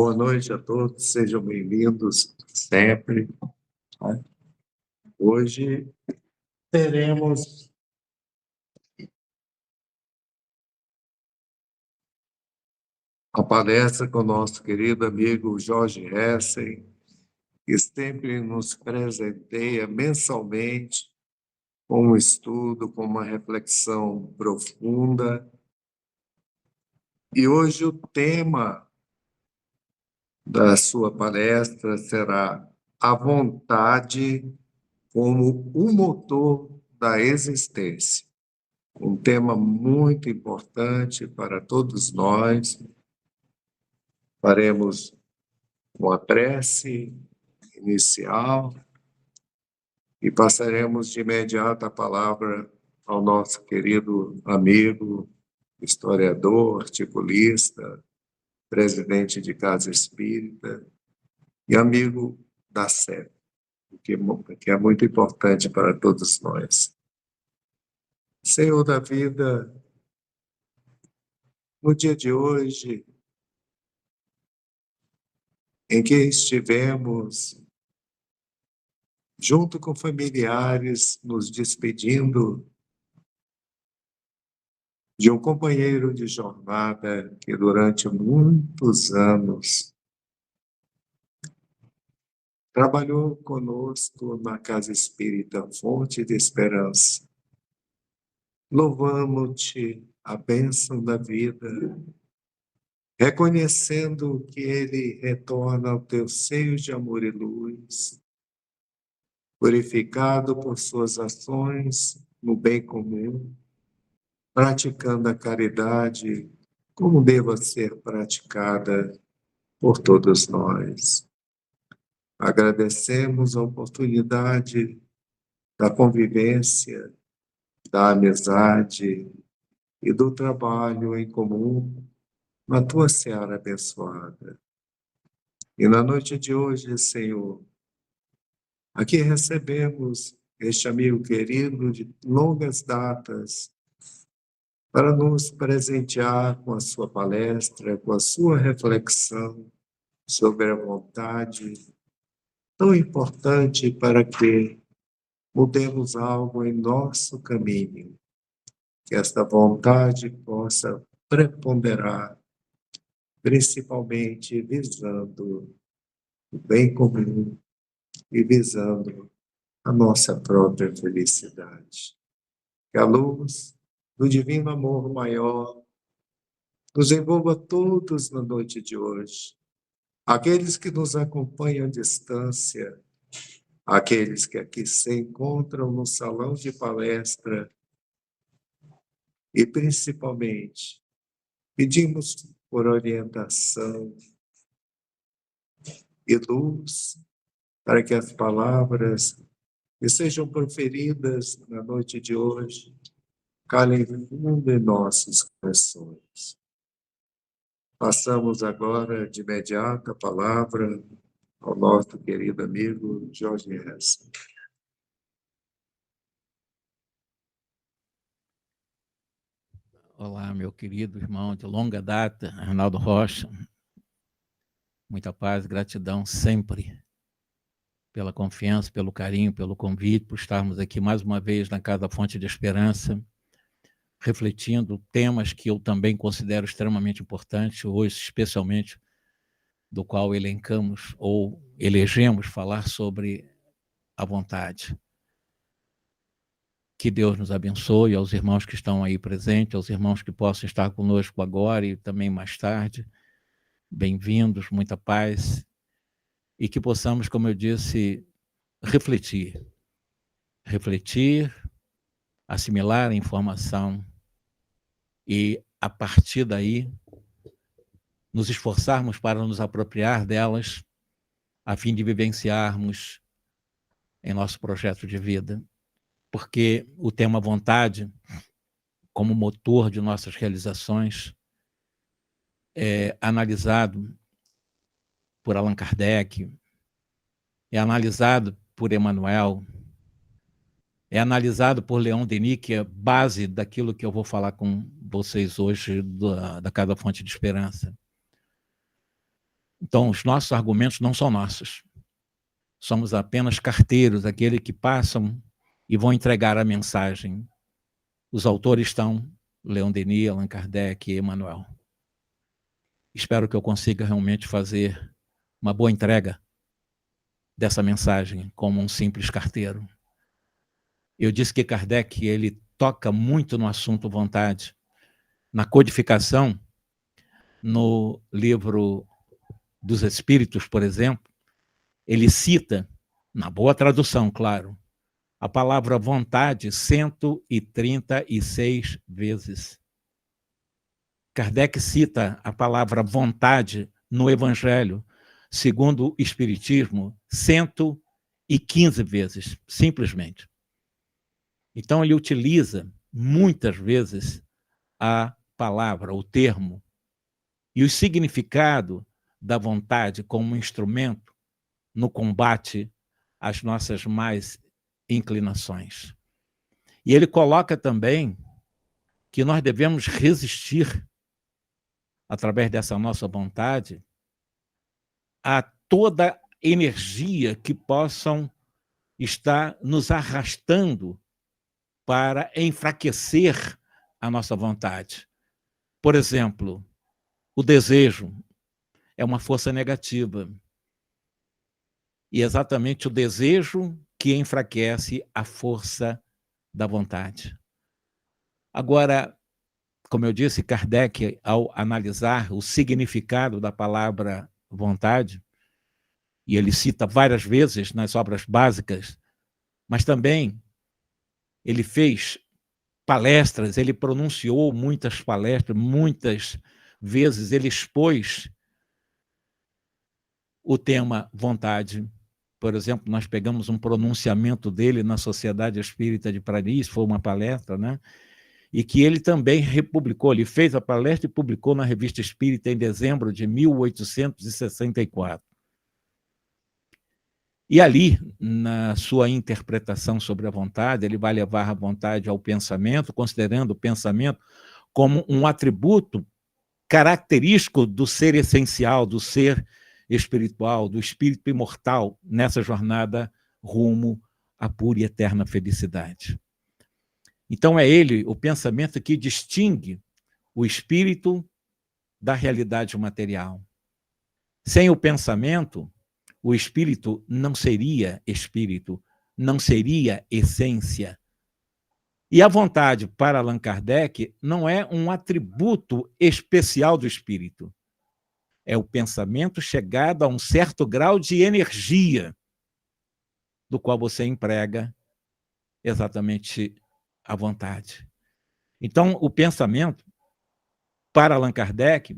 Boa noite a todos, sejam bem-vindos sempre. Hoje teremos a palestra com o nosso querido amigo Jorge Hessen, que sempre nos presenteia mensalmente com um estudo, com uma reflexão profunda. E hoje o tema da sua palestra será a vontade como o motor da existência. Um tema muito importante para todos nós. Faremos uma prece inicial e passaremos de imediato a palavra ao nosso querido amigo, historiador, articulista, presidente de Casa Espírita e amigo da SEB, que é muito importante para todos nós. Senhor da vida, no dia de hoje, em que estivemos junto com familiares nos despedindo de um companheiro de jornada que durante muitos anos trabalhou conosco na Casa Espírita Fonte de Esperança. Louvamos-te a bênção da vida, reconhecendo que ele retorna ao teu seio de amor e luz, purificado por suas ações no bem comum, praticando a caridade como deva ser praticada por todos nós. Agradecemos a oportunidade da convivência, da amizade e do trabalho em comum na tua seara abençoada. E na noite de hoje, Senhor, aqui recebemos este amigo querido de longas datas para nos presentear com a sua palestra, com a sua reflexão sobre a vontade, tão importante para que mudemos algo em nosso caminho, que esta vontade possa preponderar, principalmente visando o bem comum e visando a nossa própria felicidade. Que a luz do divino amor maior nos envolva todos na noite de hoje. Aqueles que nos acompanham à distância, aqueles que aqui se encontram no salão de palestra e, principalmente, pedimos por orientação e luz para que as palavras que sejam proferidas na noite de hoje calem fundo em nossos corações. Passamos agora de imediato a palavra ao nosso querido amigo Jorge Hessen. Olá, meu querido irmão de longa data, Arnaldo Rocha. Muita paz, gratidão sempre pela confiança, pelo carinho, pelo convite, por estarmos aqui mais uma vez na Casa Fonte de Esperança, refletindo temas que eu também considero extremamente importantes, hoje especialmente do qual elencamos ou elegemos falar sobre a vontade. Que Deus nos abençoe, aos irmãos que estão aí presentes, aos irmãos que possam estar conosco agora e também mais tarde. Bem-vindos, muita paz. E que possamos, como eu disse, refletir, assimilar a informação e, a partir daí, nos esforçarmos para nos apropriar delas, a fim de vivenciarmos em nosso projeto de vida. Porque o tema vontade, como motor de nossas realizações, é analisado por Allan Kardec, é analisado por Emmanuel, é analisado por Leon Denis, que é base daquilo que eu vou falar com vocês hoje da Casa Fonte de Esperança. Então, os nossos argumentos não são nossos. Somos apenas carteiros, aqueles que passam e vão entregar a mensagem. Os autores estão Leon Denis, Allan Kardec e Emmanuel. Espero que eu consiga realmente fazer uma boa entrega dessa mensagem como um simples carteiro. Eu disse que Kardec ele toca muito no assunto vontade. Na codificação, no livro dos Espíritos, por exemplo, ele cita, na boa tradução, claro, a palavra vontade 136 vezes. Kardec cita a palavra vontade no Evangelho, segundo o Espiritismo, 115 vezes, simplesmente. Então, ele utiliza muitas vezes a palavra, o termo, e o significado da vontade como instrumento no combate às nossas más inclinações. E ele coloca também que nós devemos resistir, através dessa nossa vontade, a toda energia que possam estar nos arrastando para enfraquecer a nossa vontade. Por exemplo, o desejo é uma força negativa. E é exatamente o desejo que enfraquece a força da vontade. Agora, como eu disse, Kardec, ao analisar o significado da palavra vontade, e ele cita várias vezes nas obras básicas, mas também ele fez palestras, ele pronunciou muitas palestras, muitas vezes ele expôs o tema vontade. Por exemplo, nós pegamos um pronunciamento dele na Sociedade Espírita de Paris, foi uma palestra, né? E que ele também republicou, ele fez a palestra e publicou na Revista Espírita em dezembro de 1864. E ali, na sua interpretação sobre a vontade, ele vai levar a vontade ao pensamento, considerando o pensamento como um atributo característico do ser essencial, do ser espiritual, do espírito imortal, nessa jornada rumo à pura e eterna felicidade. Então é ele, o pensamento, que distingue o espírito da realidade material. Sem o pensamento, o espírito não seria espírito, não seria essência. E a vontade, para Allan Kardec, não é um atributo especial do espírito. É o pensamento chegado a um certo grau de energia, do qual você emprega exatamente a vontade. Então, o pensamento, para Allan Kardec,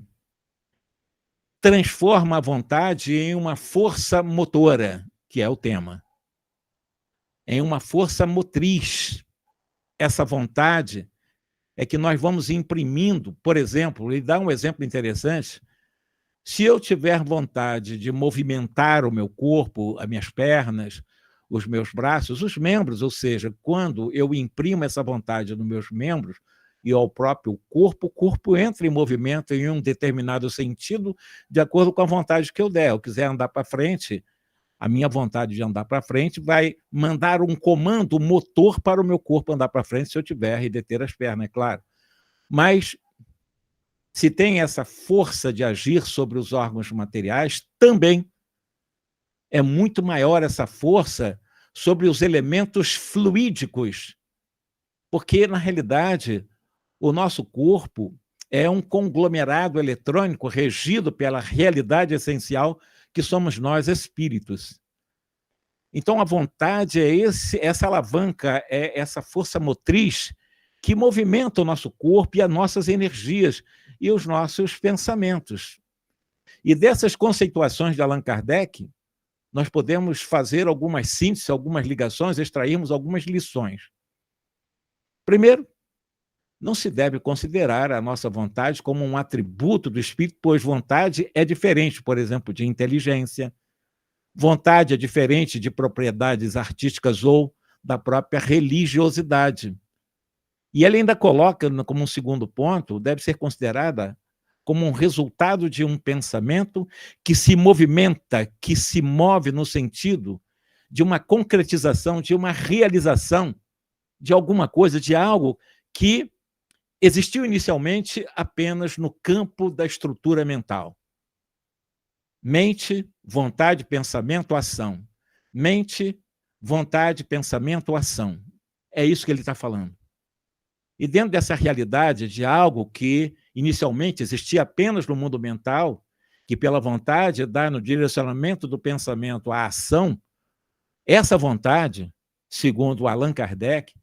transforma a vontade em uma força motora, que é o tema, em uma força motriz. Essa vontade é que nós vamos imprimindo. Por exemplo, ele dá um exemplo interessante. Se eu tiver vontade de movimentar o meu corpo, as minhas pernas, os meus braços, os membros, ou seja, quando eu imprimo essa vontade nos meus membros e ao próprio corpo, o corpo entra em movimento em um determinado sentido, de acordo com a vontade que eu der. Eu quiser andar para frente, a minha vontade de andar para frente vai mandar um comando motor para o meu corpo andar para frente, se eu tiver e deter as pernas, é claro. Mas, se tem essa força de agir sobre os órgãos materiais, também é muito maior essa força sobre os elementos fluídicos, porque, na realidade, o nosso corpo é um conglomerado eletrônico regido pela realidade essencial que somos nós, espíritos. Então, a vontade é essa alavanca, é essa força motriz que movimenta o nosso corpo e as nossas energias e os nossos pensamentos. E dessas conceituações de Allan Kardec, nós podemos fazer algumas sínteses, algumas ligações, extrairmos algumas lições. Primeiro, não se deve considerar a nossa vontade como um atributo do espírito, pois vontade é diferente, por exemplo, de inteligência. Vontade é diferente de propriedades artísticas ou da própria religiosidade. E ele ainda coloca como um segundo ponto, deve ser considerada como um resultado de um pensamento que se movimenta, que se move no sentido de uma concretização, de uma realização de alguma coisa, de algo que existiu inicialmente apenas no campo da estrutura mental. Mente, vontade, pensamento, ação. Mente, vontade, pensamento, ação. É isso que ele está falando. E dentro dessa realidade de algo que inicialmente existia apenas no mundo mental, que pela vontade dá no direcionamento do pensamento à ação, essa vontade, segundo Allan Kardec,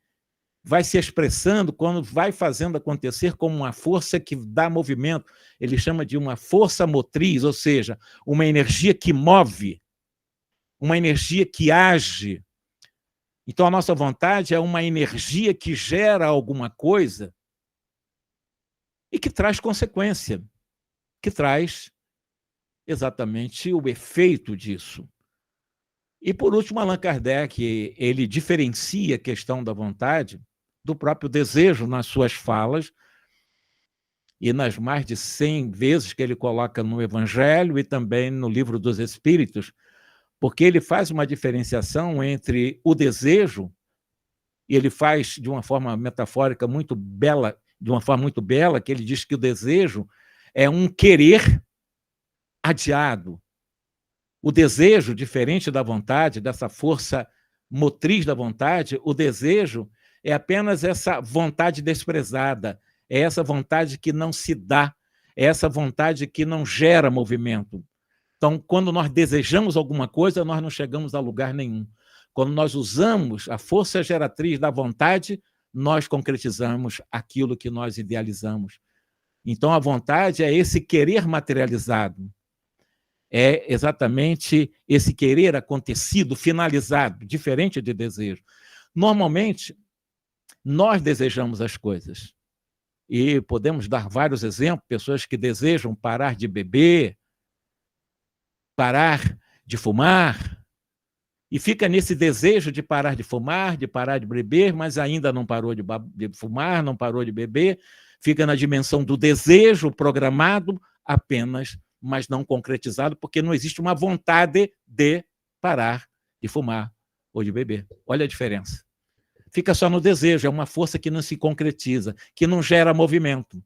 vai se expressando quando vai fazendo acontecer como uma força que dá movimento. Ele chama de uma força motriz, ou seja, uma energia que move, uma energia que age. Então, a nossa vontade é uma energia que gera alguma coisa e que traz consequência, que traz exatamente o efeito disso. E, por último, Allan Kardec, ele diferencia a questão da vontade do próprio desejo nas suas falas e nas mais de 100 vezes que ele coloca no Evangelho e também no Livro dos Espíritos, porque ele faz uma diferenciação entre o desejo, e ele faz de uma forma metafórica muito bela, de uma forma muito bela, que ele diz que o desejo é um querer adiado. O desejo, diferente da vontade, dessa força motriz da vontade, o desejo é apenas essa vontade desprezada, é essa vontade que não se dá, é essa vontade que não gera movimento. Então, quando nós desejamos alguma coisa, nós não chegamos a lugar nenhum. Quando nós usamos a força geratriz da vontade, nós concretizamos aquilo que nós idealizamos. Então, a vontade é esse querer materializado. É exatamente esse querer acontecido, finalizado, diferente de desejo. Normalmente, nós desejamos as coisas. E podemos dar vários exemplos, pessoas que desejam parar de beber, parar de fumar, e fica nesse desejo de parar de fumar, de parar de beber, mas ainda não parou de fumar, não parou de beber, fica na dimensão do desejo programado apenas, mas não concretizado, porque não existe uma vontade de parar de fumar ou de beber. Olha a diferença. Fica só no desejo, é uma força que não se concretiza, que não gera movimento,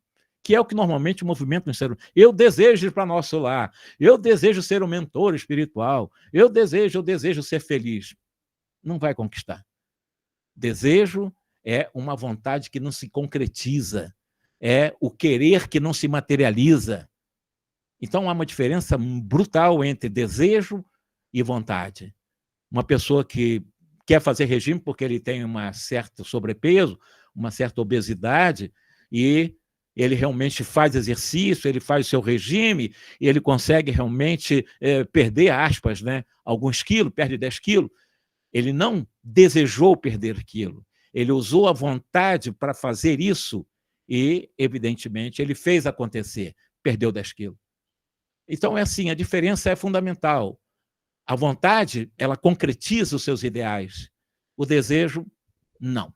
que é o que normalmente o movimento no ser humano. Eu desejo ir para nosso lar, eu desejo ser um mentor espiritual, eu desejo ser feliz. Não vai conquistar. Desejo é uma vontade que não se concretiza, é o querer que não se materializa. Então, há uma diferença brutal entre desejo e vontade. Uma pessoa que quer fazer regime porque ele tem um certo sobrepeso, uma certa obesidade, e ele realmente faz exercício, ele faz o seu regime, e ele consegue realmente perder, aspas, né, alguns quilos, perde 10 quilos. Ele não desejou perder aquilo, ele usou a vontade para fazer isso e, evidentemente, ele fez acontecer, perdeu 10 quilos. Então, é assim, a diferença é fundamental. A vontade, ela concretiza os seus ideais. O desejo, não.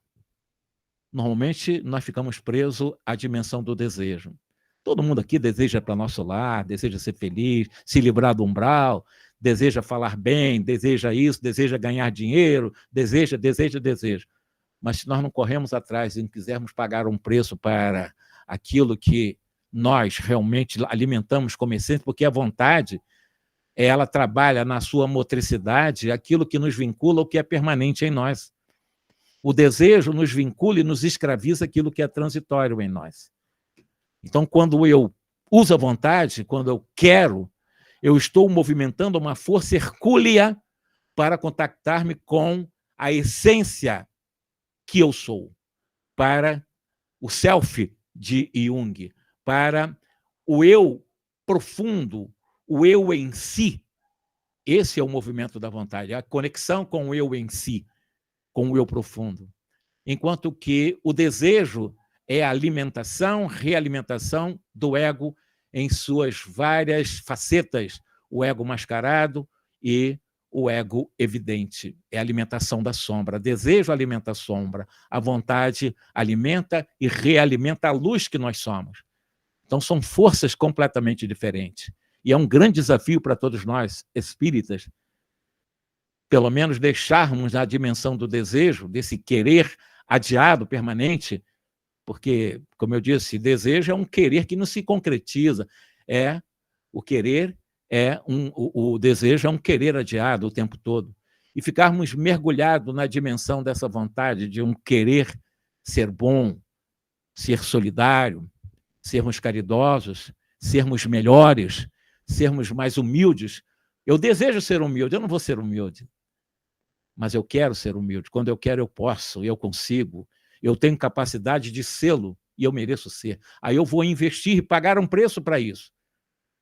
Normalmente, nós ficamos presos à dimensão do desejo. Todo mundo aqui deseja para nosso lar, deseja ser feliz, se livrar do umbral, deseja falar bem, deseja isso, deseja ganhar dinheiro, deseja. Mas se nós não corremos atrás e não quisermos pagar um preço para aquilo que nós realmente alimentamos como essência, porque a vontade, ela trabalha na sua motricidade aquilo que nos vincula, o que é permanente em nós. O desejo nos vincula e nos escraviza aquilo que é transitório em nós. Então, quando eu uso a vontade, quando eu quero, eu estou movimentando uma força hercúlea para contactar-me com a essência que eu sou, para o self de Jung, para o eu profundo, o eu em si. Esse é o movimento da vontade, a conexão com o eu em si, com o eu profundo. Enquanto que o desejo é a alimentação, realimentação do ego em suas várias facetas, o ego mascarado e o ego evidente. É a alimentação da sombra. Desejo alimenta a sombra, a vontade alimenta e realimenta a luz que nós somos. Então, são forças completamente diferentes. E é um grande desafio para todos nós, espíritas, pelo menos deixarmos a dimensão do desejo, desse querer adiado, permanente, porque, como eu disse, desejo é um querer que não se concretiza. O querer o desejo é um querer adiado o tempo todo. E ficarmos mergulhados na dimensão dessa vontade de um querer ser bom, ser solidário, sermos caridosos, sermos melhores, sermos mais humildes. Eu desejo ser humilde, eu não vou ser humilde, mas eu quero ser humilde. Quando eu quero, eu posso, eu consigo, eu tenho capacidade de sê-lo e eu mereço ser. Aí eu vou investir e pagar um preço para isso.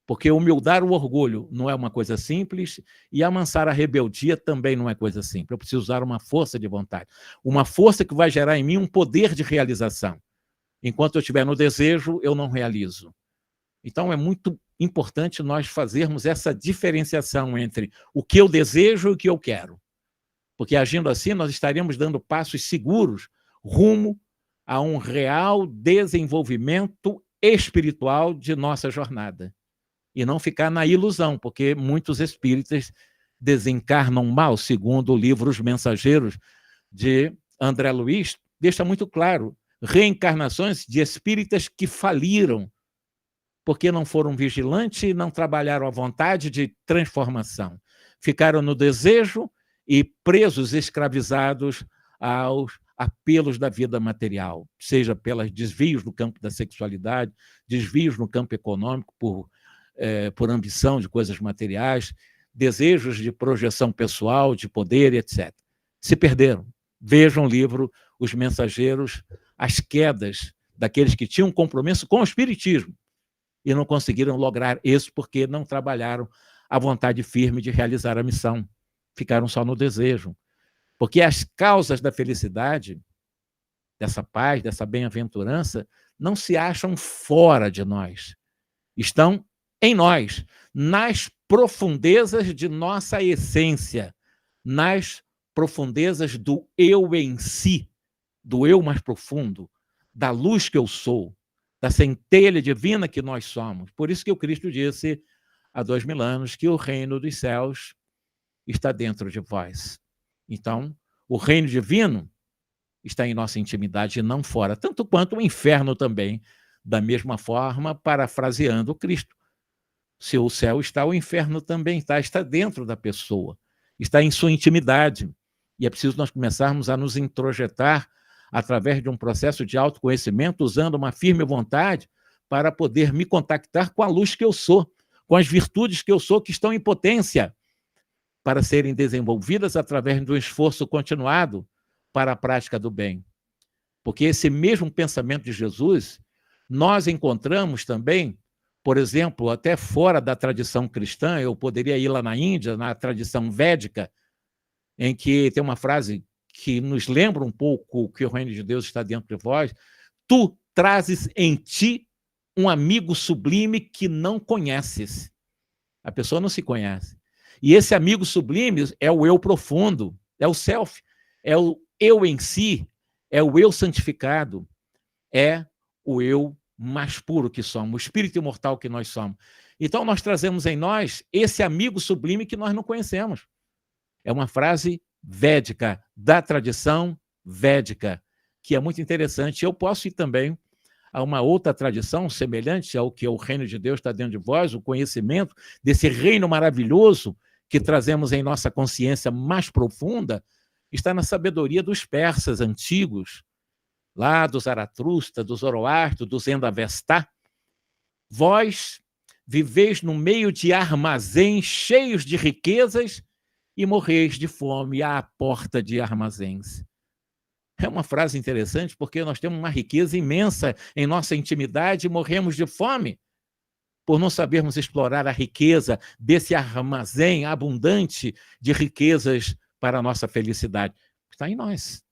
Porque humildar o orgulho não é uma coisa simples e amansar a rebeldia também não é coisa simples. Eu preciso usar uma força de vontade, uma força que vai gerar em mim um poder de realização. Enquanto eu estiver no desejo, eu não realizo. Então, é muito importante nós fazermos essa diferenciação entre o que eu desejo e o que eu quero. Porque, agindo assim, nós estaremos dando passos seguros rumo a um real desenvolvimento espiritual de nossa jornada. E não ficar na ilusão, porque muitos espíritas desencarnam mal, segundo o livro Os Mensageiros, de André Luiz, deixa muito claro, reencarnações de espíritas que faliram, porque não foram vigilantes e não trabalharam a vontade de transformação. Ficaram no desejo e presos, escravizados aos apelos da vida material, seja pelos desvios no campo da sexualidade, desvios no campo econômico, por ambição de coisas materiais, desejos de projeção pessoal, de poder, etc. Se perderam. Vejam o livro Os Mensageiros, as quedas daqueles que tinham compromisso com o espiritismo e não conseguiram lograr isso porque não trabalharam a vontade firme de realizar a missão. Ficaram só no desejo. Porque as causas da felicidade, dessa paz, dessa bem-aventurança, não se acham fora de nós. Estão em nós, nas profundezas de nossa essência, nas profundezas do eu em si, do eu mais profundo, da luz que eu sou, da centelha divina que nós somos. Por isso que o Cristo disse há 2000 anos que o reino dos céus está dentro de vós. Então, o reino divino está em nossa intimidade e não fora, tanto quanto o inferno também, da mesma forma, parafraseando o Cristo. Se o céu está, o inferno também está dentro da pessoa, está em sua intimidade. E é preciso nós começarmos a nos introjetar através de um processo de autoconhecimento, usando uma firme vontade para poder me contactar com a luz que eu sou, com as virtudes que eu sou, que estão em potência, para serem desenvolvidas através do esforço continuado para a prática do bem. Porque esse mesmo pensamento de Jesus, nós encontramos também, por exemplo, até fora da tradição cristã, eu poderia ir lá na Índia, na tradição védica, em que tem uma frase que nos lembra um pouco que o reino de Deus está dentro de vós: tu trazes em ti um amigo sublime que não conheces. A pessoa não se conhece. E esse amigo sublime é o eu profundo, é o self, é o eu em si, é o eu santificado, é o eu mais puro que somos, o espírito imortal que nós somos. Então, nós trazemos em nós esse amigo sublime que nós não conhecemos. É uma frase védica, da tradição védica, que é muito interessante. Eu posso ir também a uma outra tradição semelhante ao que o reino de Deus está dentro de vós, o conhecimento desse reino maravilhoso que trazemos em nossa consciência mais profunda, está na sabedoria dos persas antigos, lá do Zaratustra, do Zoroastro, do Zendavesta. Vós viveis no meio de armazéns cheios de riquezas e morreis de fome à porta de armazéns. É uma frase interessante porque nós temos uma riqueza imensa em nossa intimidade e morremos de fome por não sabermos explorar a riqueza desse armazém abundante de riquezas para a nossa felicidade. Está em nós,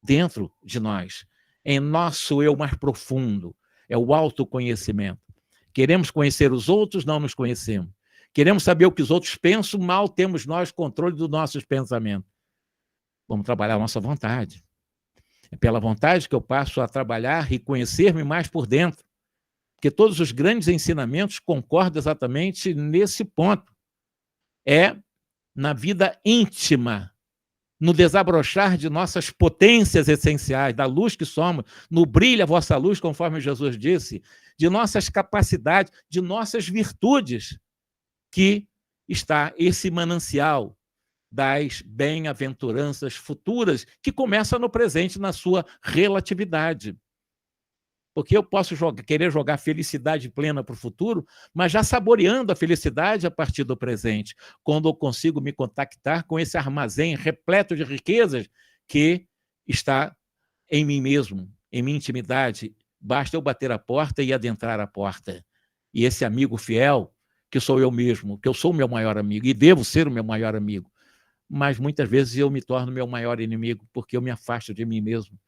dentro de nós, em nosso eu mais profundo, é o autoconhecimento. Queremos conhecer os outros, não nos conhecemos. Queremos saber o que os outros pensam, mal temos nós controle dos nossos pensamentos. Vamos trabalhar a nossa vontade. É pela vontade que eu passo a trabalhar e conhecer-me mais por dentro. Porque todos os grandes ensinamentos concordam exatamente nesse ponto. É na vida íntima, no desabrochar de nossas potências essenciais, da luz que somos, no brilho a vossa luz, conforme Jesus disse, de nossas capacidades, de nossas virtudes, que está esse manancial das bem-aventuranças futuras, que começa no presente, na sua relatividade. Porque eu posso querer jogar felicidade plena para o futuro, mas já saboreando a felicidade a partir do presente, quando eu consigo me contactar com esse armazém repleto de riquezas que está em mim mesmo, em minha intimidade. Basta eu bater a porta e adentrar a porta. E esse amigo fiel, que sou eu mesmo, que eu sou o meu maior amigo e devo ser o meu maior amigo, mas muitas vezes eu me torno meu maior inimigo, porque eu me afasto de mim mesmo.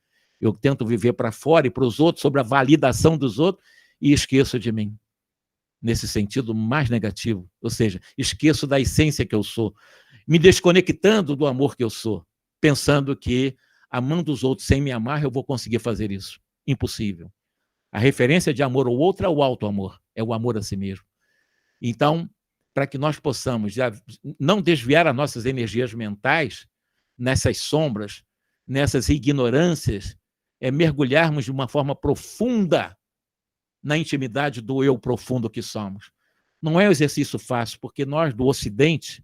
Eu tento viver para fora e para os outros, sobre a validação dos outros, e esqueço de mim, nesse sentido mais negativo. Ou seja, esqueço da essência que eu sou, me desconectando do amor que eu sou, pensando que, amando os outros sem me amar, eu vou conseguir fazer isso. Impossível. A referência de amor ao outro é o auto-amor, é o amor a si mesmo. Então, para que nós possamos não desviar as nossas energias mentais nessas sombras, nessas ignorâncias, mergulharmos de uma forma profunda na intimidade do eu profundo que somos. Não é um exercício fácil, porque nós, do Ocidente,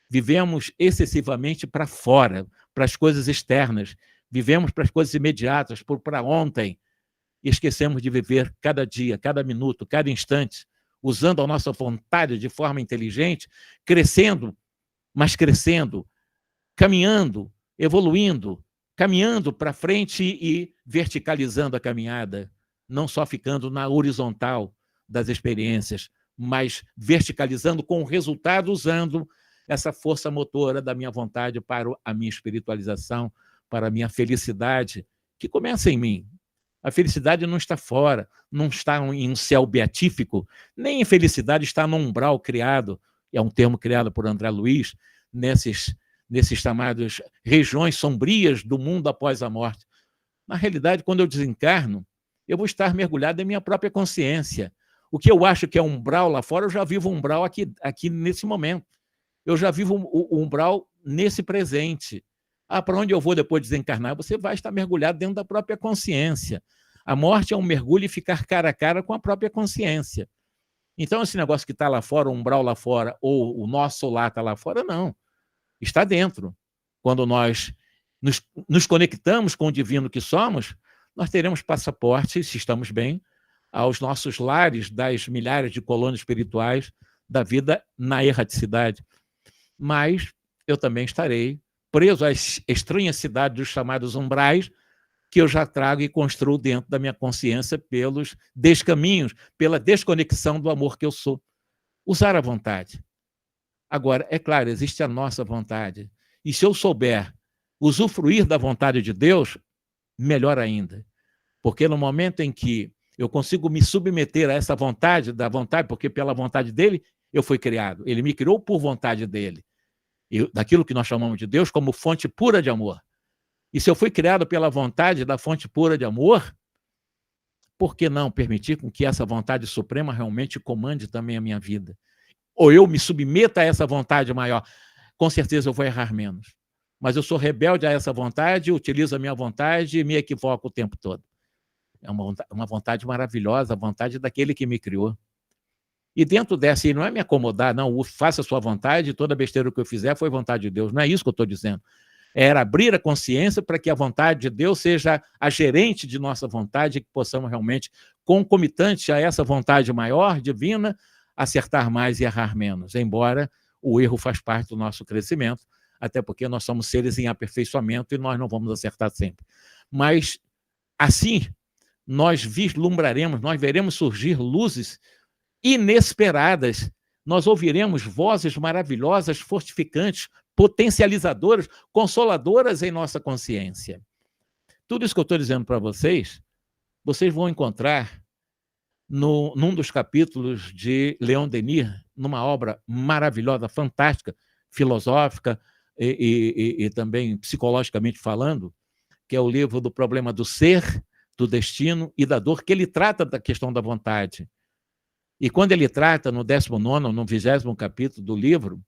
vivemos excessivamente para fora, para as coisas externas, vivemos para as coisas imediatas, para ontem, e esquecemos de viver cada dia, cada minuto, cada instante, usando a nossa vontade de forma inteligente, crescendo, mas crescendo, caminhando, evoluindo, caminhando para frente e verticalizando a caminhada, não só ficando na horizontal das experiências, mas verticalizando com o resultado, usando essa força motora da minha vontade para a minha espiritualização, para a minha felicidade, que começa em mim. A felicidade não está fora, não está em um céu beatífico, nem a felicidade está no umbral criado, é um termo criado por André Luiz, nesses chamados regiões sombrias do mundo após a morte. Na realidade, quando eu desencarno, eu vou estar mergulhado em minha própria consciência. O que eu acho que é umbral lá fora, eu já vivo um umbral aqui nesse momento. Eu já vivo o umbral nesse presente. Para onde eu vou depois de desencarnar? Você vai estar mergulhado dentro da própria consciência. A morte é um mergulho e ficar cara a cara com a própria consciência. Então, esse negócio que está lá fora, o umbral lá fora, ou o nosso lá está lá fora, não. Está dentro. Quando nós nos conectamos com o divino que somos, nós teremos passaporte, se estamos bem, aos nossos lares das milhares de colônias espirituais da vida na erraticidade. Mas eu também estarei preso às estranhas cidades dos chamados umbrais, que eu já trago e construo dentro da minha consciência pelos descaminhos, pela desconexão do amor que eu sou. Usar a vontade. Agora, é claro, existe a nossa vontade. E se eu souber usufruir da vontade de Deus, melhor ainda. Porque no momento em que eu consigo me submeter a essa vontade, porque pela vontade dele eu fui criado. Ele me criou por vontade dele. Daquilo que nós chamamos de Deus como fonte pura de amor. E se eu fui criado pela vontade da fonte pura de amor, por que não permitir com que essa vontade suprema realmente comande também a minha vida? Ou eu me submeta a essa vontade maior, com certeza eu vou errar menos. Mas eu sou rebelde a essa vontade, utilizo a minha vontade e me equivoco o tempo todo. É uma vontade maravilhosa, a vontade daquele que me criou. E dentro dessa, e não é me acomodar, não, faça a sua vontade, toda besteira que eu fizer foi vontade de Deus. Não é isso que eu estou dizendo. Era abrir a consciência para que a vontade de Deus seja a gerente de nossa vontade, que possamos realmente, concomitante a essa vontade maior, divina, acertar mais e errar menos. Embora o erro faz parte do nosso crescimento, até porque nós somos seres em aperfeiçoamento e nós não vamos acertar sempre. Mas, assim, nós vislumbraremos, nós veremos surgir luzes inesperadas, nós ouviremos vozes maravilhosas, fortificantes, potencializadoras, consoladoras em nossa consciência. Tudo isso que eu estou dizendo para vocês vão encontrar num dos capítulos de Leon Denis, numa obra maravilhosa, fantástica, filosófica e também psicologicamente falando, que é o livro do Problema do Ser, do destino e da dor, que ele trata da questão da vontade. E quando ele trata no 19º, no 20º capítulo do livro,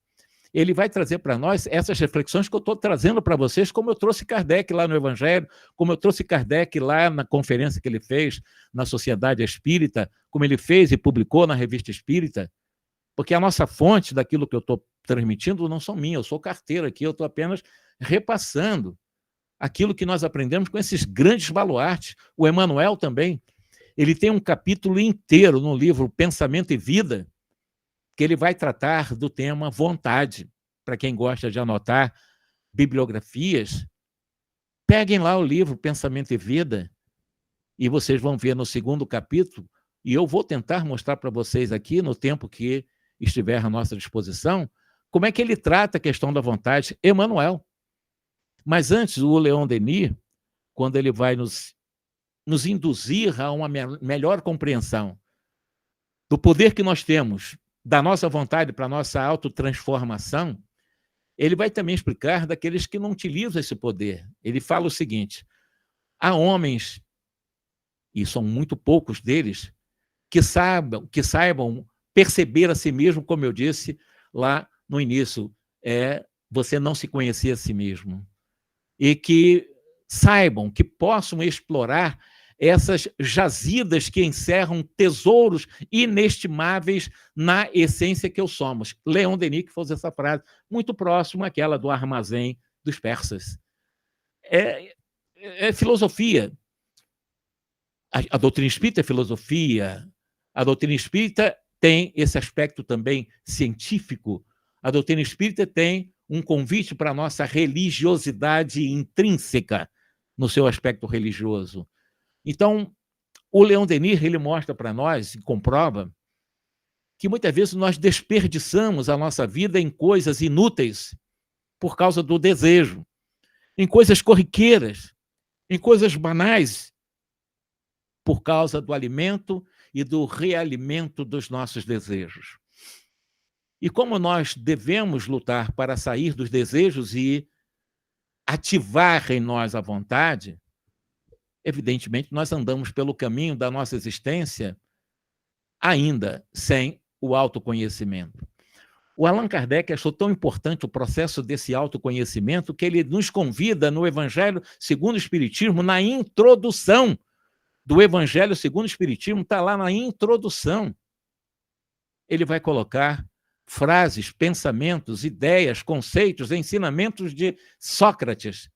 ele vai trazer para nós essas reflexões que eu estou trazendo para vocês, como eu trouxe Kardec lá no Evangelho, como eu trouxe Kardec lá na conferência que ele fez na Sociedade Espírita, como ele fez e publicou na Revista Espírita, porque a nossa fonte daquilo que eu estou transmitindo não são minhas, eu sou carteiro aqui, eu estou apenas repassando aquilo que nós aprendemos com esses grandes baluartes. O Emmanuel também, ele tem um capítulo inteiro no livro Pensamento e Vida, que ele vai tratar do tema vontade. Para quem gosta de anotar bibliografias, peguem lá o livro Pensamento e Vida, e vocês vão ver no 2º capítulo, e eu vou tentar mostrar para vocês aqui, no tempo que estiver à nossa disposição, como é que ele trata a questão da vontade, Emmanuel. Mas antes, o Leon Denis, quando ele vai nos induzir a uma melhor compreensão do poder que nós temos, da nossa vontade para a nossa autotransformação, ele vai também explicar daqueles que não utilizam esse poder. Ele fala o seguinte: há homens, e são muito poucos deles, que saibam perceber a si mesmo, como eu disse lá no início, você não se conhecer a si mesmo. E que saibam, que possam explorar essas jazidas que encerram tesouros inestimáveis na essência que eu somos. Leon Denis que fez essa frase, muito próximo àquela do armazém dos persas. É filosofia. A doutrina espírita é filosofia. A doutrina espírita tem esse aspecto também científico. A doutrina espírita tem um convite para a nossa religiosidade intrínseca no seu aspecto religioso. Então, o Leon Denis, ele mostra para nós e comprova que muitas vezes nós desperdiçamos a nossa vida em coisas inúteis por causa do desejo, em coisas corriqueiras, em coisas banais, por causa do alimento e do realimento dos nossos desejos. E como nós devemos lutar para sair dos desejos e ativar em nós a vontade, evidentemente, nós andamos pelo caminho da nossa existência ainda sem o autoconhecimento. O Allan Kardec achou tão importante o processo desse autoconhecimento que ele nos convida no Evangelho segundo o Espiritismo, na introdução do Evangelho segundo o Espiritismo, está lá na introdução. Ele vai colocar frases, pensamentos, ideias, conceitos, ensinamentos de Sócrates,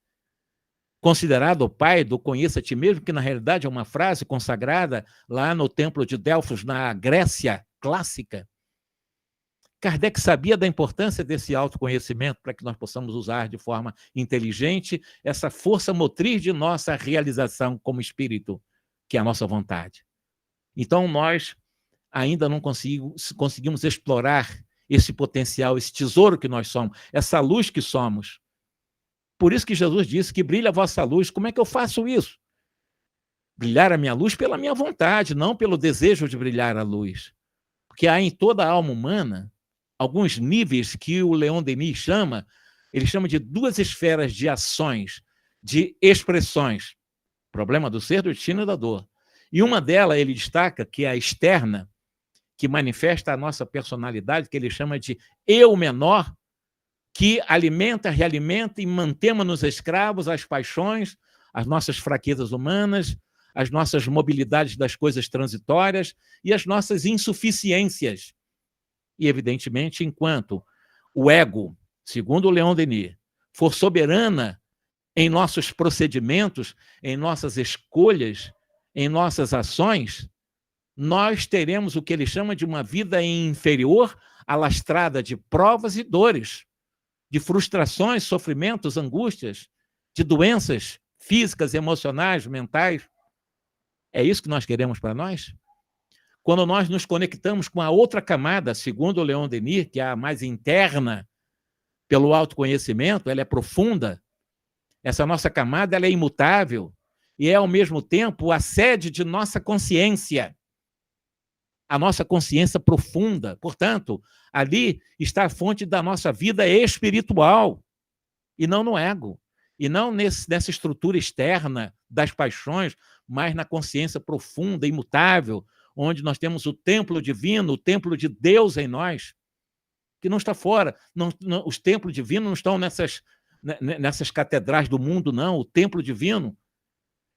considerado o pai do conheça a ti mesmo, que na realidade é uma frase consagrada lá no Templo de Delfos, na Grécia clássica. Kardec sabia da importância desse autoconhecimento para que nós possamos usar de forma inteligente essa força motriz de nossa realização como espírito, que é a nossa vontade. Então, nós ainda não conseguimos explorar esse potencial, esse tesouro que nós somos, essa luz que somos. Por isso que Jesus disse que brilha a vossa luz. Como é que eu faço isso? Brilhar a minha luz pela minha vontade, não pelo desejo de brilhar a luz. Porque há em toda a alma humana alguns níveis que o Leon Denis chama, ele chama de 2 esferas de ações, de expressões. Problema do ser, do destino e da dor. E uma delas ele destaca que é a externa, que manifesta a nossa personalidade, que ele chama de eu menor, que alimenta, realimenta e mantemos-nos escravos às paixões, às nossas fraquezas humanas, às nossas mobilidades das coisas transitórias e às nossas insuficiências. E, evidentemente, enquanto o ego, segundo o Leon Denis, for soberana em nossos procedimentos, em nossas escolhas, em nossas ações, nós teremos o que ele chama de uma vida inferior, alastrada de provas e dores, de frustrações, sofrimentos, angústias, de doenças físicas, emocionais, mentais. É isso que nós queremos para nós? Quando nós nos conectamos com a outra camada, segundo o Leon Denis, que é a mais interna, pelo autoconhecimento, ela é profunda, essa nossa camada ela é imutável e é, ao mesmo tempo, a sede de nossa consciência. A nossa consciência profunda. Portanto, ali está a fonte da nossa vida espiritual, e não no ego. e não nessa estrutura externa das paixões, mas na consciência profunda, imutável, onde nós temos o templo divino, o templo de Deus em nós, que não está fora. Os templos divinos não estão nessas catedrais do mundo, não. O templo divino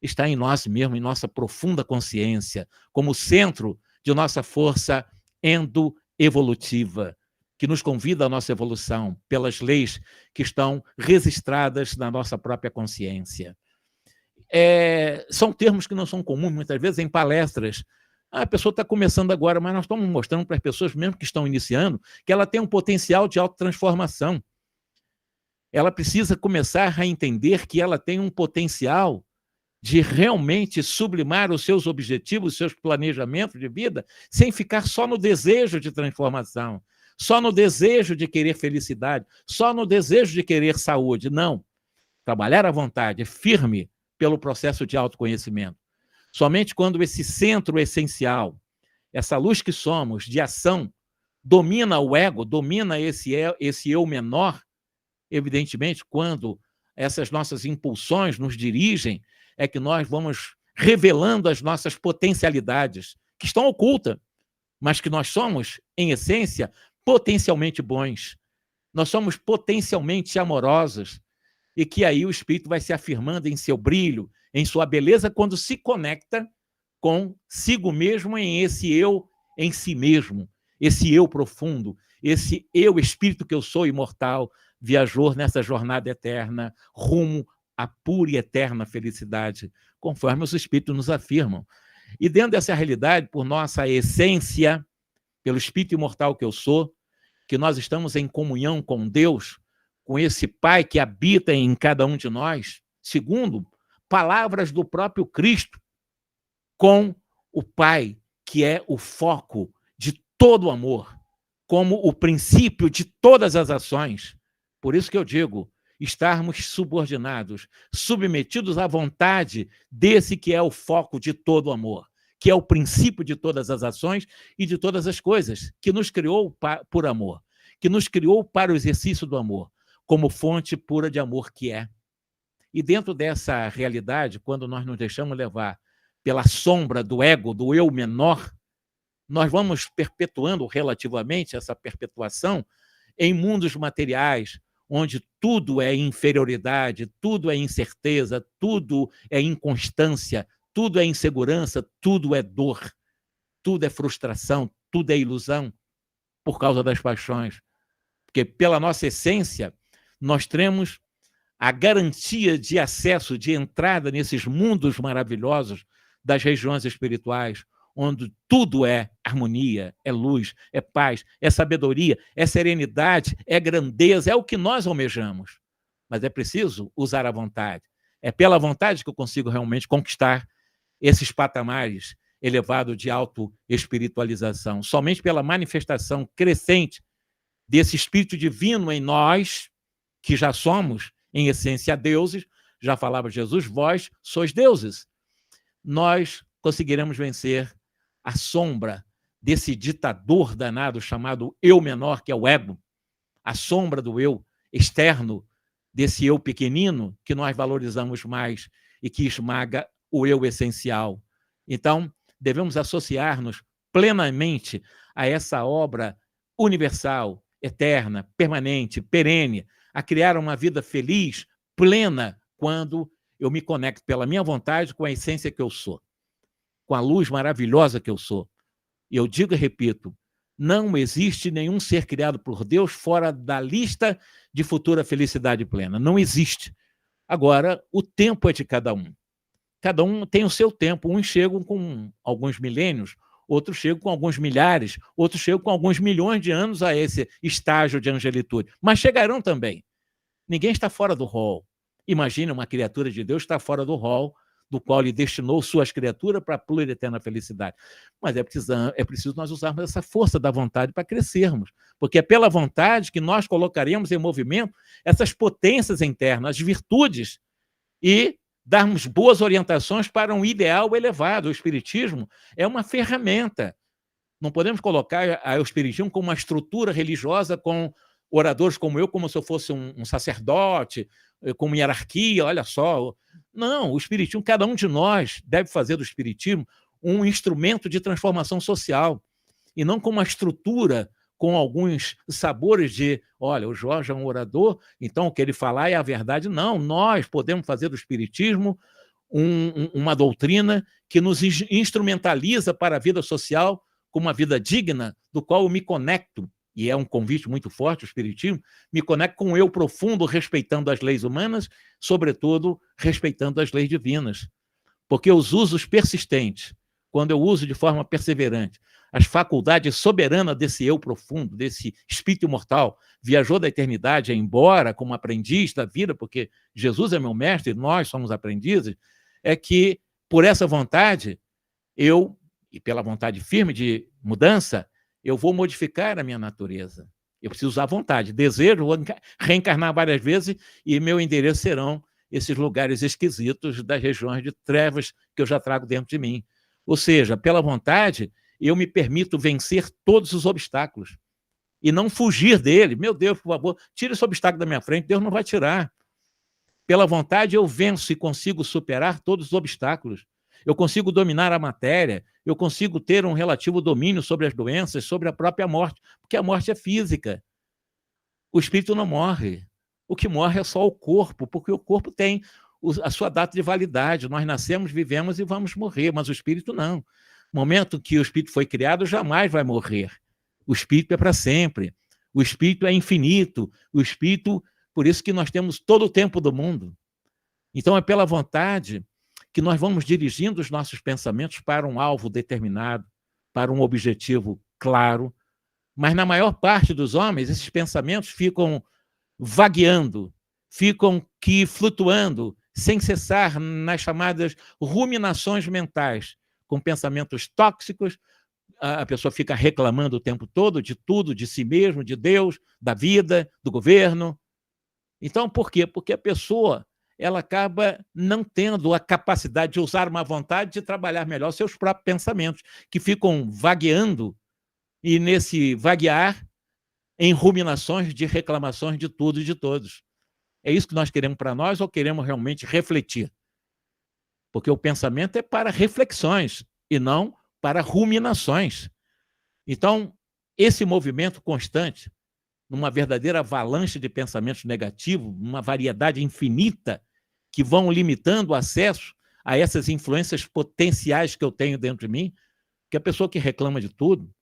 está em nós mesmos, em nossa profunda consciência, como centro de nossa força endoevolutiva, que nos convida à nossa evolução pelas leis que estão registradas na nossa própria consciência. São termos que não são comuns, muitas vezes, em palestras. A pessoa está começando agora, mas nós estamos mostrando para as pessoas, mesmo que estão iniciando, que ela tem um potencial de autotransformação. Ela precisa começar a entender que ela tem um potencial de realmente sublimar os seus objetivos, os seus planejamentos de vida, sem ficar só no desejo de transformação, só no desejo de querer felicidade, só no desejo de querer saúde. Não. Trabalhar à vontade, firme pelo processo de autoconhecimento. Somente quando esse centro essencial, essa luz que somos, de ação, domina o ego, domina esse eu menor, evidentemente, quando essas nossas impulsões nos dirigem, é que nós vamos revelando as nossas potencialidades, que estão ocultas, mas que nós somos, em essência, potencialmente bons. Nós somos potencialmente amorosos, e que aí o espírito vai se afirmando em seu brilho, em sua beleza, quando se conecta consigo mesmo em esse eu em si mesmo, esse eu profundo, esse eu espírito que eu sou imortal, viajor nessa jornada eterna, rumo à pura e eterna felicidade, conforme os espíritos nos afirmam. E dentro dessa realidade, por nossa essência, pelo espírito imortal que eu sou, que nós estamos em comunhão com Deus, com esse Pai que habita em cada um de nós, segundo palavras do próprio Cristo, com o Pai, que é o foco de todo o amor, como o princípio de todas as ações. Por isso que eu digo, estarmos subordinados, submetidos à vontade desse que é o foco de todo o amor, que é o princípio de todas as ações e de todas as coisas, que nos criou por amor, que nos criou para o exercício do amor, como fonte pura de amor que é. E dentro dessa realidade, quando nós nos deixamos levar pela sombra do ego, do eu menor, nós vamos perpetuando relativamente essa perpetuação em mundos materiais, onde tudo é inferioridade, tudo é incerteza, tudo é inconstância, tudo é insegurança, tudo é dor, tudo é frustração, tudo é ilusão, por causa das paixões. Porque pela nossa essência, nós temos a garantia de acesso, de entrada nesses mundos maravilhosos das regiões espirituais, onde tudo é harmonia, é luz, é paz, é sabedoria, é serenidade, é grandeza, é o que nós almejamos. Mas é preciso usar a vontade. É pela vontade que eu consigo realmente conquistar esses patamares elevados de autoespiritualização. Somente pela manifestação crescente desse Espírito Divino em nós, que já somos, em essência, deuses, já falava Jesus, vós sois deuses. Nós conseguiremos vencer a sombra desse ditador danado chamado eu menor, que é o ego, a sombra do eu externo, desse eu pequenino, que nós valorizamos mais e que esmaga o eu essencial. Então, devemos associar-nos plenamente a essa obra universal, eterna, permanente, perene, a criar uma vida feliz, plena, quando eu me conecto pela minha vontade com a essência que eu sou, com a luz maravilhosa que eu sou. E eu digo e repito, não existe nenhum ser criado por Deus fora da lista de futura felicidade plena. Não existe. Agora, o tempo é de cada um. Cada um tem o seu tempo. Uns chegam com alguns milênios, outros chegam com alguns milhares, outros chegam com alguns milhões de anos a esse estágio de angelitude. Mas chegarão também. Ninguém está fora do rol. Imagine uma criatura de Deus estar fora do rol do qual ele destinou suas criaturas para a plura e eterna felicidade. Mas é preciso nós usarmos essa força da vontade para crescermos, porque é pela vontade que nós colocaremos em movimento essas potências internas, as virtudes, e darmos boas orientações para um ideal elevado. O Espiritismo é uma ferramenta. Não podemos colocar o Espiritismo como uma estrutura religiosa com oradores como se eu fosse um sacerdote, com hierarquia, olha só. Não, o espiritismo, cada um de nós deve fazer do espiritismo um instrumento de transformação social, e não com uma estrutura com alguns sabores de, olha, o Jorge é um orador, então o que ele falar é a verdade. Não, nós podemos fazer do espiritismo uma doutrina que nos instrumentaliza para a vida social como uma vida digna, do qual eu me conecto, e é um convite muito forte, o espiritismo, me conecto com o eu profundo, respeitando as leis humanas, sobretudo respeitando as leis divinas. Porque os usos persistentes, quando eu uso de forma perseverante as faculdades soberanas desse eu profundo, desse espírito imortal, viajou da eternidade embora como aprendiz da vida, porque Jesus é meu mestre e nós somos aprendizes, é que, por essa vontade, e pela vontade firme de mudança, eu vou modificar a minha natureza. Eu preciso usar a vontade. Desejo reencarnar várias vezes e meu endereço serão esses lugares esquisitos das regiões de trevas que eu já trago dentro de mim. Ou seja, pela vontade, eu me permito vencer todos os obstáculos e não fugir dele. Meu Deus, por favor, tire esse obstáculo da minha frente, Deus não vai tirar. Pela vontade, eu venço e consigo superar todos os obstáculos. Eu consigo dominar a matéria, eu consigo ter um relativo domínio sobre as doenças, sobre a própria morte, porque a morte é física. O espírito não morre. O que morre é só o corpo, porque o corpo tem a sua data de validade. Nós nascemos, vivemos e vamos morrer, mas o espírito não. No momento que o espírito foi criado, jamais vai morrer. O espírito é para sempre. O espírito é infinito. O espírito, por isso que nós temos todo o tempo do mundo. Então, é pela vontade que nós vamos dirigindo os nossos pensamentos para um alvo determinado, para um objetivo claro. Mas, na maior parte dos homens, esses pensamentos ficam vagueando, ficam flutuando, sem cessar nas chamadas ruminações mentais, com pensamentos tóxicos. A pessoa fica reclamando o tempo todo de tudo, de si mesmo, de Deus, da vida, do governo. Então, por quê? Porque a pessoa ela acaba não tendo a capacidade de usar uma vontade de trabalhar melhor seus próprios pensamentos, que ficam vagueando, e nesse vaguear, em ruminações de reclamações de tudo e de todos. É isso que nós queremos para nós ou queremos realmente refletir? Porque o pensamento é para reflexões e não para ruminações. Então, esse movimento constante, numa verdadeira avalanche de pensamentos negativos, uma variedade infinita que vão limitando o acesso a essas influências potenciais que eu tenho dentro de mim, que a pessoa que reclama de tudo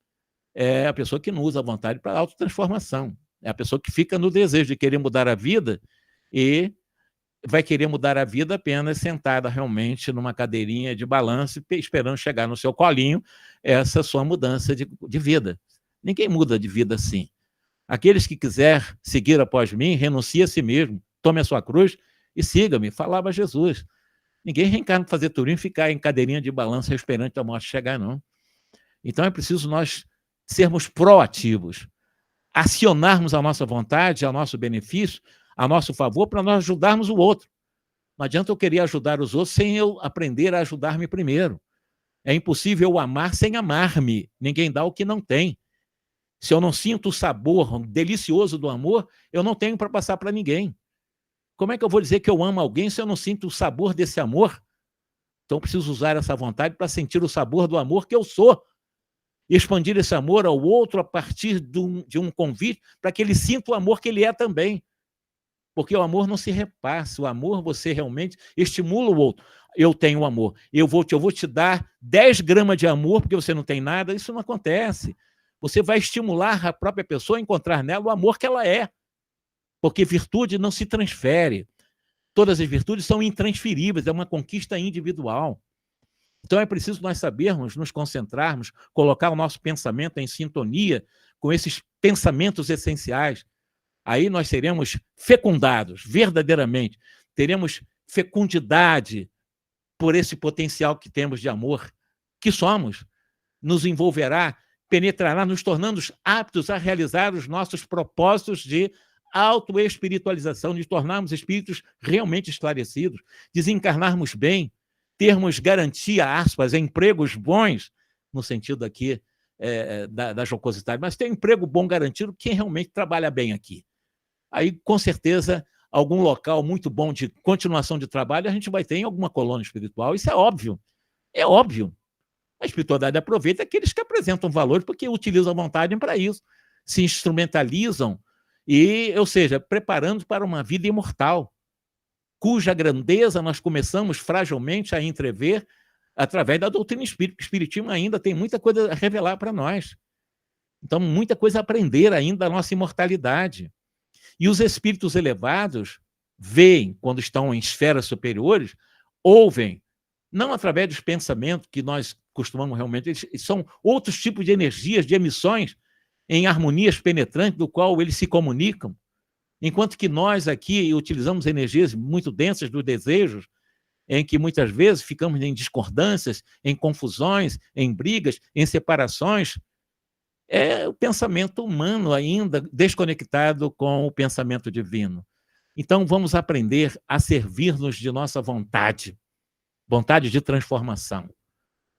é a pessoa que não usa a vontade para a autotransformação. É a pessoa que fica no desejo de querer mudar a vida e vai querer mudar a vida apenas sentada realmente numa cadeirinha de balanço, esperando chegar no seu colinho essa sua mudança de vida. Ninguém muda de vida assim. Aqueles que quiser seguir após mim, renuncie a si mesmo, tome a sua cruz e siga-me, falava Jesus. Ninguém reencarna para fazer turismo e ficar em cadeirinha de balanço esperando a morte chegar, não. Então é preciso nós sermos proativos, acionarmos a nossa vontade, a nosso benefício, a nosso favor, para nós ajudarmos o outro. Não adianta eu querer ajudar os outros sem eu aprender a ajudar-me primeiro. É impossível eu amar sem amar-me. Ninguém dá o que não tem. Se eu não sinto o sabor delicioso do amor, eu não tenho para passar para ninguém. Como é que eu vou dizer que eu amo alguém se eu não sinto o sabor desse amor? Então eu preciso usar essa vontade para sentir o sabor do amor que eu sou. E expandir esse amor ao outro a partir de um convite para que ele sinta o amor que ele é também. Porque o amor não se repassa, o amor você realmente estimula o outro. Eu tenho amor, eu vou te dar 10 gramas de amor porque você não tem nada, isso não acontece. Você vai estimular a própria pessoa a encontrar nela o amor que ela é. Porque virtude não se transfere. Todas as virtudes são intransferíveis, é uma conquista individual. Então é preciso nós sabermos nos concentrarmos, colocar o nosso pensamento em sintonia com esses pensamentos essenciais. Aí nós seremos fecundados, verdadeiramente. Teremos fecundidade por esse potencial que temos de amor, que somos. Nos envolverá, penetrará, nos tornando aptos a realizar os nossos propósitos de autoespiritualização, de tornarmos espíritos realmente esclarecidos, desencarnarmos bem, termos garantia, aspas, empregos bons, no sentido aqui da jocosidade, mas tem um emprego bom garantido quem realmente trabalha bem aqui. Aí, com certeza, algum local muito bom de continuação de trabalho a gente vai ter em alguma colônia espiritual. Isso é óbvio. É óbvio. A espiritualidade aproveita aqueles que apresentam valor porque utilizam a vontade para isso, se instrumentalizam, ou seja, preparando para uma vida imortal, cuja grandeza nós começamos fragilmente a entrever através da doutrina espírita. O espiritismo ainda tem muita coisa a revelar para nós. Então, muita coisa a aprender ainda da nossa imortalidade. E os espíritos elevados veem, quando estão em esferas superiores, ouvem, não através dos pensamentos que nós costumamos realmente, eles são outros tipos de energias, de emissões, em harmonias penetrantes, do qual eles se comunicam, enquanto que nós aqui utilizamos energias muito densas dos desejos, em que muitas vezes ficamos em discordâncias, em confusões, em brigas, em separações. É o pensamento humano ainda desconectado com o pensamento divino. Então, vamos aprender a servir-nos de nossa vontade, vontade de transformação.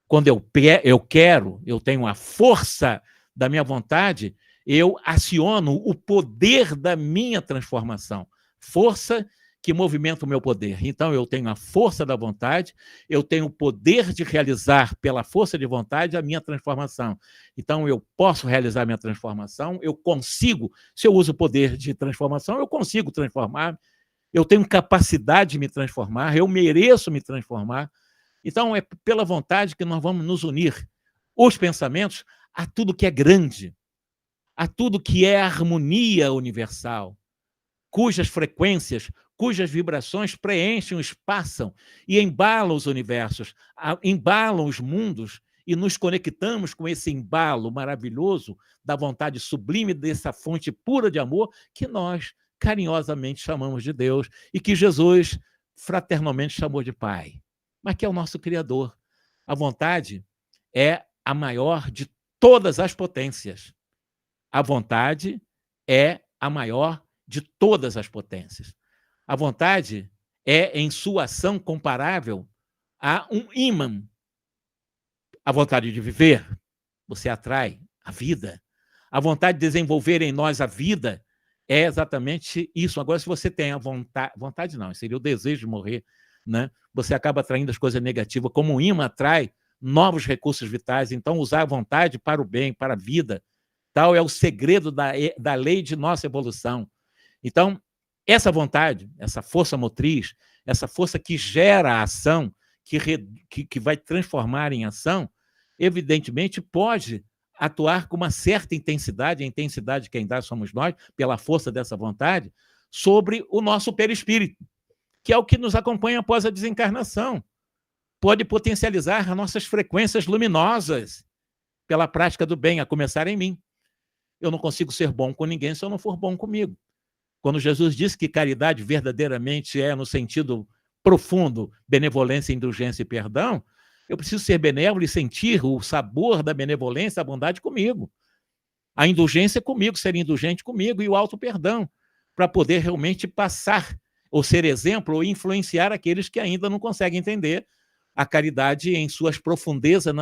Quando eu quero, eu tenho a força da minha vontade, eu aciono o poder da minha transformação. Força que movimenta o meu poder. Então, eu tenho a força da vontade, eu tenho o poder de realizar pela força de vontade a minha transformação. Então, eu posso realizar a minha transformação, eu consigo, se eu uso o poder de transformação, eu consigo transformar, eu tenho capacidade de me transformar, eu mereço me transformar. Então, é pela vontade que nós vamos nos unir, os pensamentos, a tudo que é grande, a tudo que é harmonia universal, cujas frequências, cujas vibrações preenchem o espaço e embalam os universos, embalam os mundos, e nos conectamos com esse embalo maravilhoso da vontade sublime dessa fonte pura de amor que nós carinhosamente chamamos de Deus e que Jesus fraternalmente chamou de Pai, mas que é o nosso Criador. A vontade é a maior de todas as potências. A vontade é a maior de todas as potências. A vontade é, em sua ação, comparável a um ímã. A vontade de viver, você atrai a vida. A vontade de desenvolver em nós a vida é exatamente isso. Agora, se você tem a vontade não, seria o desejo de morrer, né? Você acaba atraindo as coisas negativas, como um ímã atrai novos recursos vitais. Então, usar a vontade para o bem, para a vida, tal é o segredo da lei de nossa evolução. Então, essa vontade, essa força motriz, essa força que gera a ação, que vai transformar em ação, evidentemente pode atuar com uma certa intensidade, a intensidade quem dá somos nós, pela força dessa vontade, sobre o nosso perispírito, que é o que nos acompanha após a desencarnação. Pode potencializar as nossas frequências luminosas pela prática do bem, a começar em mim. Eu não consigo ser bom com ninguém se eu não for bom comigo. Quando Jesus disse que caridade verdadeiramente é, no sentido profundo, benevolência, indulgência e perdão, eu preciso ser benévolo e sentir o sabor da benevolência, a bondade comigo. A indulgência comigo, ser indulgente comigo, e o auto-perdão, para poder realmente passar, ou ser exemplo, ou influenciar aqueles que ainda não conseguem entender a caridade em suas profundezas,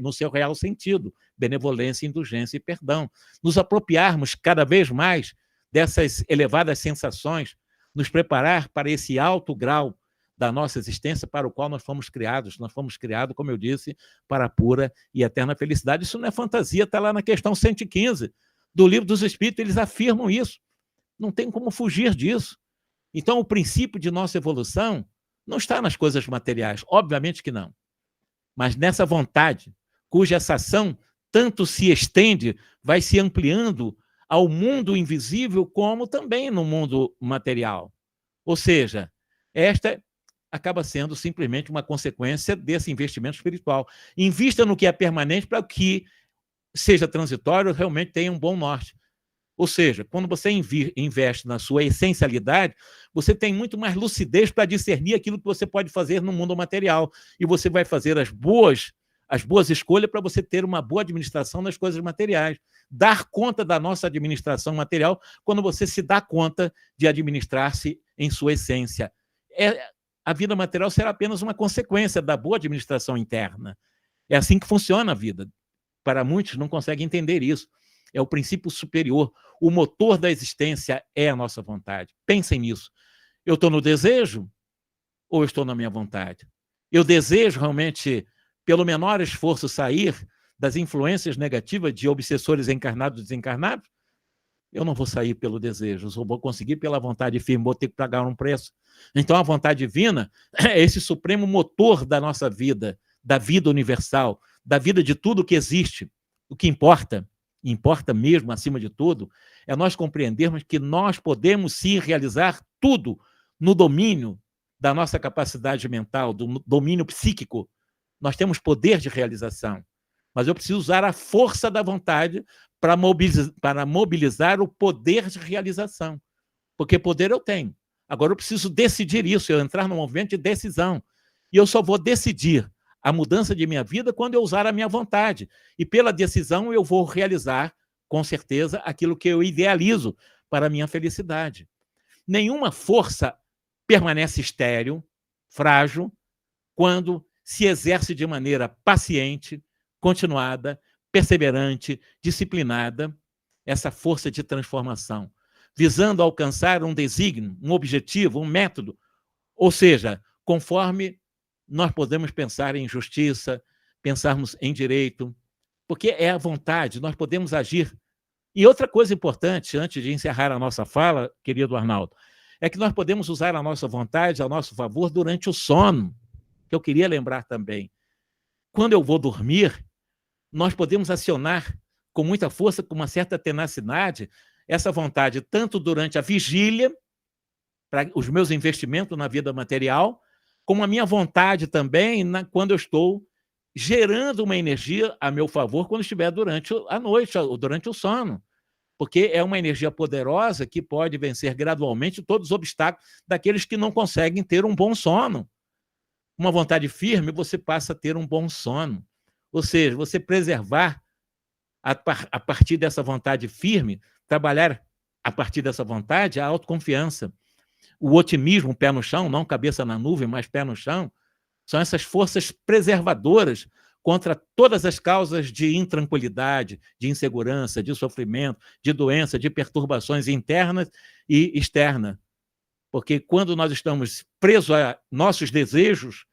no seu real sentido, benevolência, indulgência e perdão. Nos apropriarmos cada vez mais dessas elevadas sensações, nos preparar para esse alto grau da nossa existência para o qual nós fomos criados. Nós fomos criados, como eu disse, para a pura e eterna felicidade. Isso não é fantasia, está lá na questão 115 do Livro dos Espíritos, eles afirmam isso. Não tem como fugir disso. Então, o princípio de nossa evolução não está nas coisas materiais, obviamente que não, mas nessa vontade, cuja essa ação tanto se estende, vai se ampliando ao mundo invisível, como também no mundo material. Ou seja, esta acaba sendo simplesmente uma consequência desse investimento espiritual. Invista no que é permanente para que seja transitório, realmente tenha um bom norte. Ou seja, quando você investe na sua essencialidade, você tem muito mais lucidez para discernir aquilo que você pode fazer no mundo material. E você vai fazer as boas escolhas para você ter uma boa administração das coisas materiais. Dar conta da nossa administração material quando você se dá conta de administrar-se em sua essência. A vida material será apenas uma consequência da boa administração interna. É assim que funciona a vida. para muitos não conseguem entender isso. É o princípio superior. O motor da existência é a nossa vontade. Pensem nisso. Eu estou no desejo ou eu estou na minha vontade? Eu desejo realmente, pelo menor esforço, sair das influências negativas de obsessores encarnados e desencarnados? Eu não vou sair pelo desejo, eu só vou conseguir pela vontade firme, vou ter que pagar um preço. Então, a vontade divina é esse supremo motor da nossa vida, da vida universal, da vida de tudo que existe. O que importa mesmo, acima de tudo, é nós compreendermos que nós podemos sim realizar tudo no domínio da nossa capacidade mental, do domínio psíquico. Nós temos poder de realização, mas eu preciso usar a força da vontade para mobilizar o poder de realização, porque poder eu tenho. Agora eu preciso decidir isso, eu entrar no movimento de decisão, e eu só vou decidir a mudança de minha vida quando eu usar a minha vontade, e pela decisão eu vou realizar, com certeza, aquilo que eu idealizo para a minha felicidade. Nenhuma força permanece estéril, frágil, quando se exerce de maneira paciente, continuada, perseverante, disciplinada, essa força de transformação, visando alcançar um desígnio, um objetivo, um método, ou seja, conforme nós podemos pensar em justiça, pensarmos em direito, porque é a vontade, nós podemos agir. E outra coisa importante, antes de encerrar a nossa fala, querido Arnaldo, é que nós podemos usar a nossa vontade a nosso favor durante o sono, que eu queria lembrar também. Quando eu vou dormir, nós podemos acionar com muita força, com uma certa tenacidade, essa vontade, tanto durante a vigília, para os meus investimentos na vida material, como a minha vontade também quando eu estou gerando uma energia a meu favor quando estiver durante a noite, ou durante o sono. Porque é uma energia poderosa que pode vencer gradualmente todos os obstáculos daqueles que não conseguem ter um bom sono. Uma vontade firme, você passa a ter um bom sono. Ou seja, você preservar a partir dessa vontade firme, trabalhar a partir dessa vontade a autoconfiança. O otimismo, pé no chão, não cabeça na nuvem, mas pé no chão, são essas forças preservadoras contra todas as causas de intranquilidade, de insegurança, de sofrimento, de doença, de perturbações internas e externas. Porque quando nós estamos presos a nossos desejos,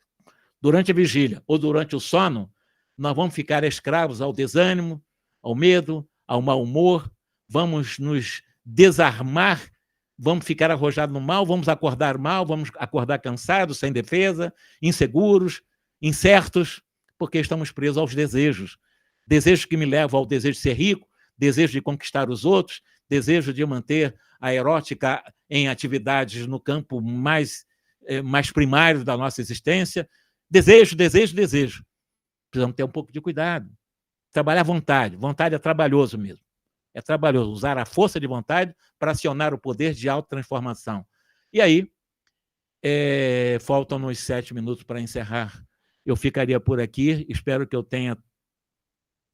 durante a vigília ou durante o sono, nós vamos ficar escravos ao desânimo, ao medo, ao mau humor, vamos nos desarmar, vamos ficar arrojados no mal, vamos acordar cansados, sem defesa, inseguros, incertos, porque estamos presos aos desejos. Desejos que me levam ao desejo de ser rico, desejo de conquistar os outros, desejo de manter a erótica em atividades no campo mais primário da nossa existência. Desejo. Precisamos ter um pouco de cuidado. Trabalhar à vontade. Vontade é trabalhoso mesmo. É trabalhoso usar a força de vontade para acionar o poder de autotransformação. E aí, faltam-nos 7 minutos para encerrar. Eu ficaria por aqui. Espero que eu tenha,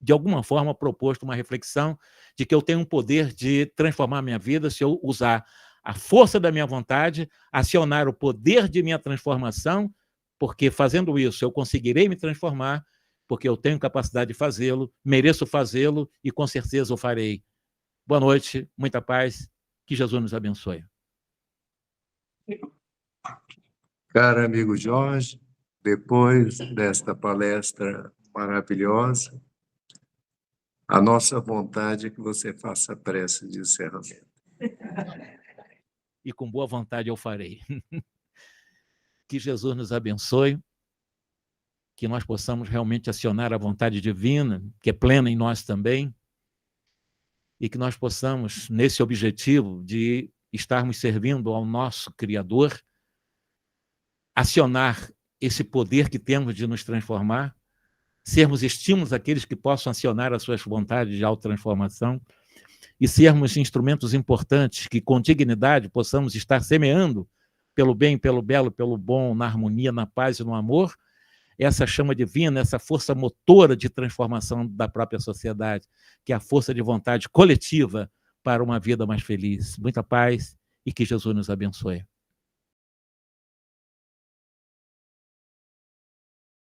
de alguma forma, proposto uma reflexão de que eu tenho um poder de transformar a minha vida se eu usar a força da minha vontade, acionar o poder de minha transformação, porque fazendo isso eu conseguirei me transformar, porque eu tenho capacidade de fazê-lo, mereço fazê-lo e com certeza o farei. Boa noite, muita paz, que Jesus nos abençoe. Caro amigo Jorge, depois desta palestra maravilhosa, a nossa vontade é que você faça a prece de encerramento. E com boa vontade eu farei. Que Jesus nos abençoe, que nós possamos realmente acionar a vontade divina, que é plena em nós também, e que nós possamos, nesse objetivo de estarmos servindo ao nosso Criador, acionar esse poder que temos de nos transformar, sermos estímulos àqueles que possam acionar as suas vontades de autotransformação e sermos instrumentos importantes que, com dignidade, possamos estar semeando pelo bem, pelo belo, pelo bom, na harmonia, na paz e no amor, essa chama divina, essa força motora de transformação da própria sociedade, que é a força de vontade coletiva para uma vida mais feliz. Muita paz e que Jesus nos abençoe.